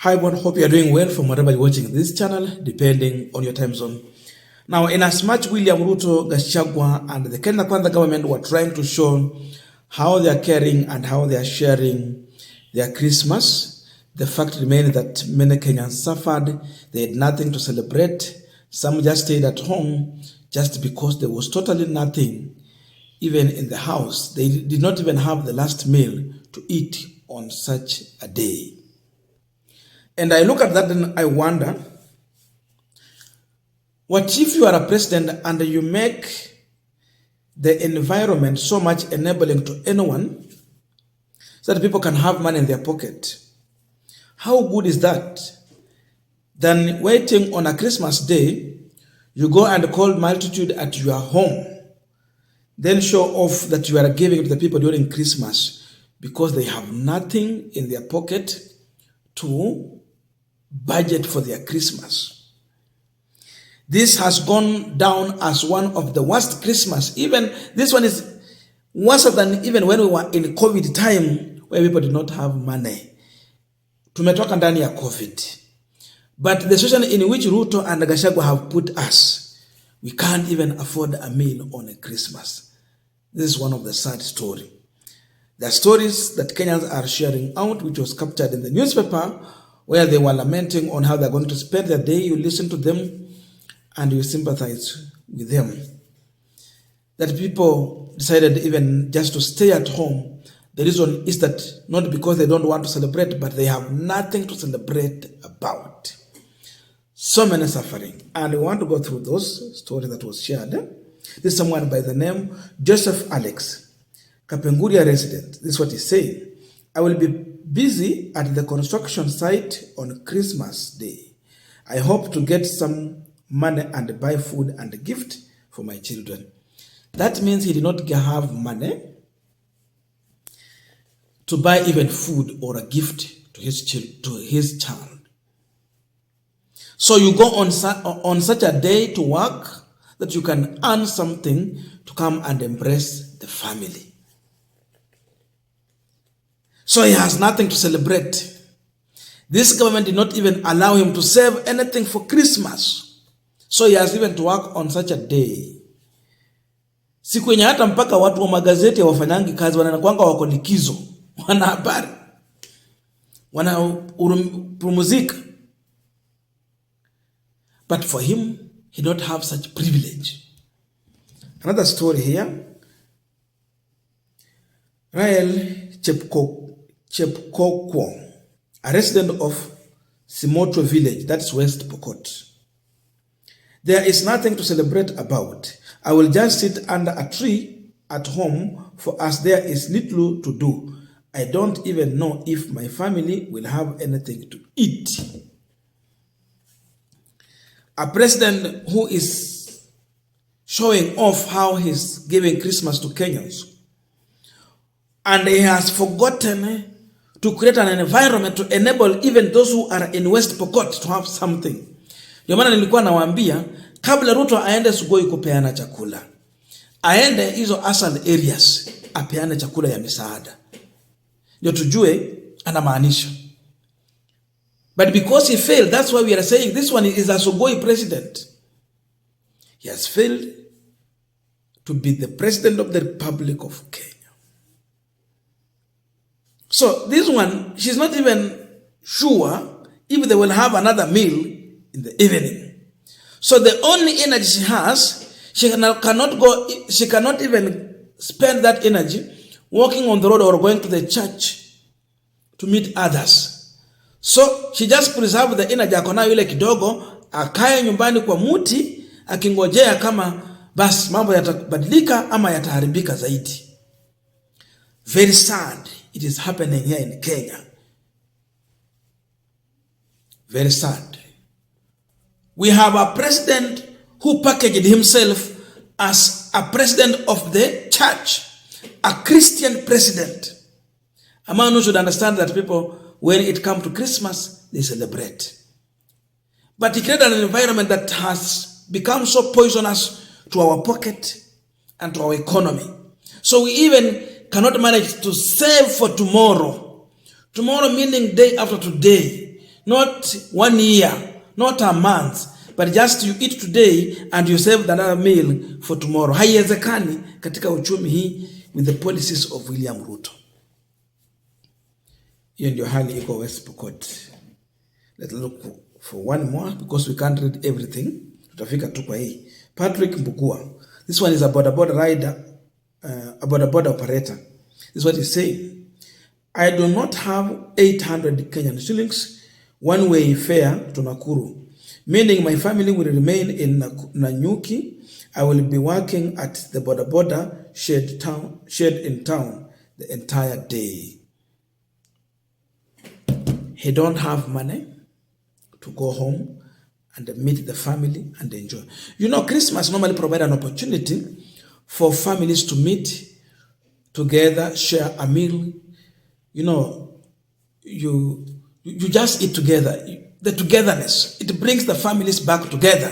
Hi everyone, hope you are doing well from wherever you're watching this channel, depending on your time zone. Now, in as much William Ruto, Gachagua, and the Kenya Kwanza government were trying to show how they are caring and how they are sharing their Christmas, the fact remains that many Kenyans suffered. They had nothing to celebrate. Some just stayed at home just because there was totally nothing, even in the house. They did not even have the last meal to eat on such a day. And I look at that and I wonder, what if you are a president and you make the environment so much enabling to anyone so that people can have money in their pocket? How good is that? Than waiting on a Christmas day, you go and call multitude at your home, then show off that you are giving to the people during Christmas because they have nothing in their pocket to budget for their Christmas. This has gone down as one of the worst Christmas. Even this one is worse than even when we were in COVID time where people did not have money. Tumetoka ndani ya COVID. But the situation in which Ruto and Gachagua have put us, we can't even afford a meal on a Christmas. This is one of the sad stories. The stories that Kenyans are sharing out, which was captured in the newspaper, where they were lamenting on how they're going to spend their day. You listen to them and you sympathize with them. That people decided even just to stay at home. The reason is that not because they don't want to celebrate, but they have nothing to celebrate about. So many suffering. And we want to go through those stories that was shared. This is someone by the name Joseph Alex, Kapenguria resident. This is what he's saying. I will be busy at the construction site on Christmas Day. I hope to get some money and buy food and a gift for my children. That means he did not have money to buy even food or a gift to his child. So you go on such a day to work that you can earn something to come and embrace the family. So he has nothing to celebrate. This government did not even allow him to save anything for Christmas. So he has even to work on such a day. Siku yenye hata mpaka watu wa magazeti ya wafanyangi kazi wanakwanga wako likizo. Wana habari. Wanapumzika. But for him, he don't have such privilege. Another story here. Rachael Cho, a resident of Simoto village, that's West Pokot. There is nothing to celebrate about. I will just sit under a tree at home for as there is little to do. I don't even know if my family will have anything to eat. A president who is showing off how he's giving Christmas to Kenyans. And he has forgotten to create an environment to enable even those who are in West Pokot to have something. Ndio maana nilikuwa nawaambia kabla Ruto aende Sugoi kupeana chakula, aende hizo asal areas apeane chakula ya misaada, ndio tujue anamaanisha. But because he failed, that's why we are saying this one is a Sugoi president. He has failed to be the president of the Republic of Kenya. So this one, she's not even sure if they will have another meal in the evening. So the only energy she has, she cannot even spend that energy walking on the road or going to the church to meet others. So she just preserve the energy akona yule kidogo, akae nyumbani kwa muti, akingojea kama basi mambo yatabadilika ama yataharibika zaidi. Very sad. It is happening here in Kenya. Very sad. We have a president who packaged himself as a president of the church, a Christian president. A man who should understand that people, when it comes to Christmas, they celebrate. But he created an environment that has become so poisonous to our pocket and to our economy. So we even cannot manage to save for tomorrow. Tomorrow meaning day after today. not 1 year, not a month, but just you eat today and you save another meal for tomorrow. Haiwezekani katika uchumi hii with the policies of William Ruto. Hiyo ndio hali iko West Pokot. Let's look for one more because we can't read everything. Tutafika tu kwa hii. Patrick Mbukua. This one is a boda rider, a boda operator. This is what he's saying. I do not have 800 Kenyan shillings one-way fare to Nakuru, meaning my family will remain in Nanyuki. I will be working at the boda shed in town the entire day. He don't have money to go home and meet the family and enjoy. You know, Christmas normally provides an opportunity for families to meet together, share a meal. You know, you just eat together. The togetherness, it brings the families back together.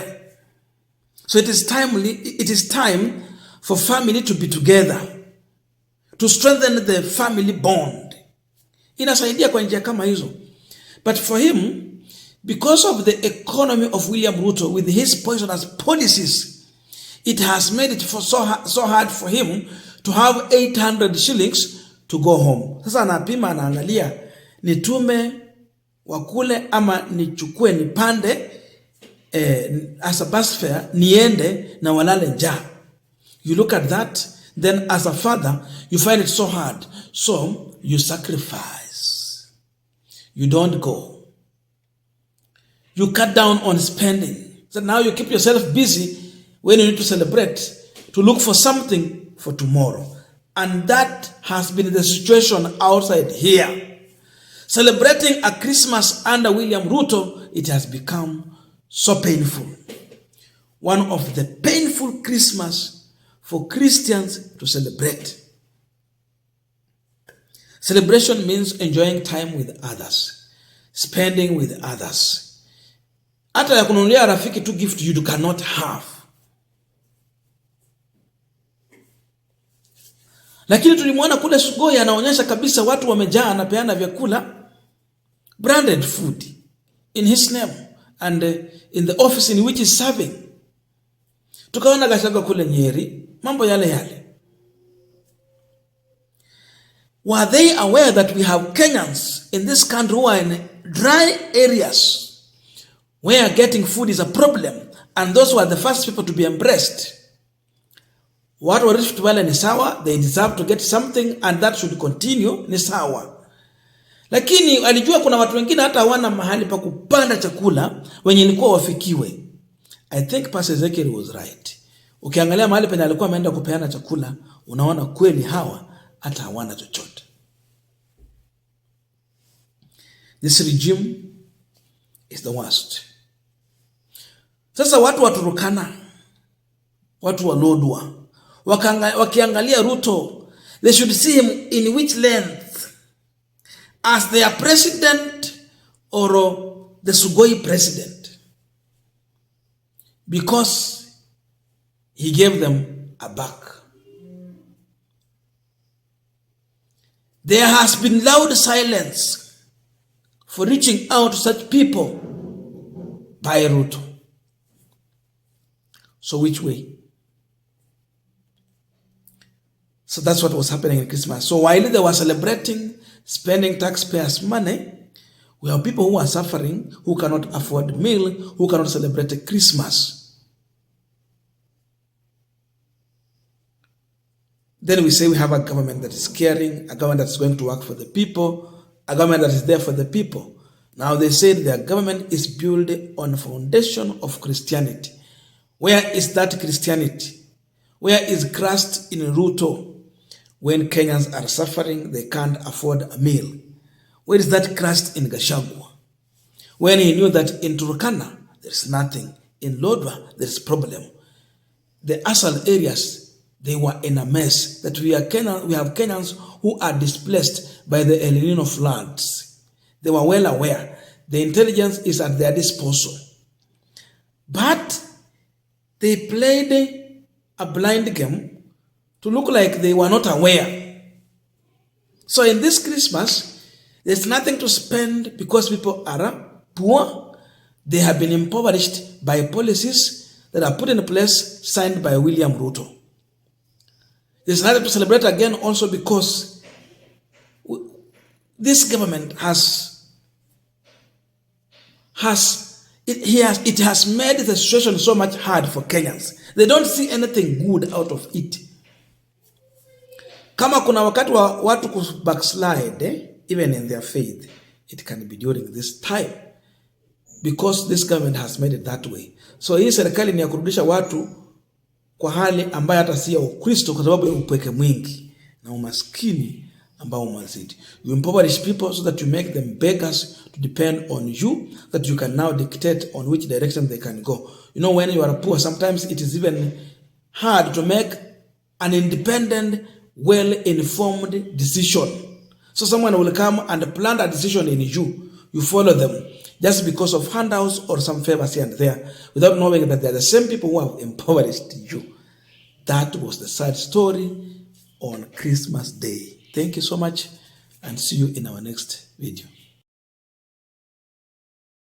So it is time for family to be together, to strengthen the family bond. Inasaidia kwa njia kama hizo. But for him, because of the economy of William Ruto with his poisonous policies, it has made it so hard for him to have 800 shillings to go home. Sasa anapima, anaangalia nitume wakule ama nichukue nipande as a bus fare niende na walale njaa. You look at that, then as a father, you find it so hard. So you sacrifice. You don't go. You cut down on spending. So now you keep yourself busy when you need to celebrate, to look for something for tomorrow. And that has been the situation outside here. Celebrating a Christmas under William Ruto, it has become so painful. One of the painful Christmas for Christians to celebrate. Celebration means enjoying time with others, spending with others. Hata ya kununulia rafiki tu gift you cannot have. Lakini tulimwona kule Sugoi anaonyesha kabisa watu wamejaa, anapeana vyakula, branded food in his name and in the office in which he's serving. Tukaona Gachagua kule Nyeri, mambo yale yale. Were they aware that we have Kenyans in this country who are in dry areas where getting food is a problem, and those were the first people to be embraced? What were Rift Valley ni sawa, they deserve to get something and that should continue, ni sawa. Lakini alijua kuna watu wengine hata hawana mahali pa kupanda chakula wenye ilikuwa wafikiwe. I think Pastor Ezekiel was right. Ukiangalia mahali penye alikuwa ameenda kupeana chakula, unaona kweli hawa hata hawana chochote. This regime is the worst. Sasa watu wa Turkana, watu wa Lodwar, wakiangalia Ruto, they should see him in which length, as their president or the Sugoi president, because he gave them a back. There has been loud silence for reaching out to such people by Ruto. So which way? So that's what was happening in Christmas. So while they were celebrating, spending taxpayers' money, we have people who are suffering, who cannot afford meal, who cannot celebrate Christmas. Then we say we have a government that is caring, a government that is going to work for the people, a government that is there for the people. Now they say their government is built on a foundation of Christianity. Where is that Christianity? Where is Christ in Ruto? When Kenyans are suffering, they can't afford a meal. Where is that Christ in Gachagua? When he knew that in Turkana, there's nothing. In Lodwar, there's problem. The Asal areas, they were in a mess. That we have Kenyans who are displaced by the El Nino floods. They were well aware. The intelligence is at their disposal. But they played a blind game to look like they were not aware. So in this Christmas, there's nothing to spend because people are poor. They have been impoverished by policies that are put in place, signed by William Ruto. There's nothing to celebrate again also because this government it has made the situation so much hard for Kenyans. They don't see anything good out of it. Kama kuna wakati wa watu backslide, even in their faith, it can be during this time. Because this government has made it that way. So hii serikali ni ya kurudisha watu kwa hali ambayo hata si ya Ukristo kwa sababu ya upweke mwingi na umaskini ambao umezidi. You impoverish people so that you make them beggars to depend on you, that you can now dictate on which direction they can go. You know, when you are poor, sometimes it is even hard to make an independent, well-informed decision. So someone will come and plant a decision in you. You follow them just because of handouts or some favors here and there, without knowing that they are the same people who have impoverished you. That was the sad story on Christmas Day. Thank you so much and see you in our next video.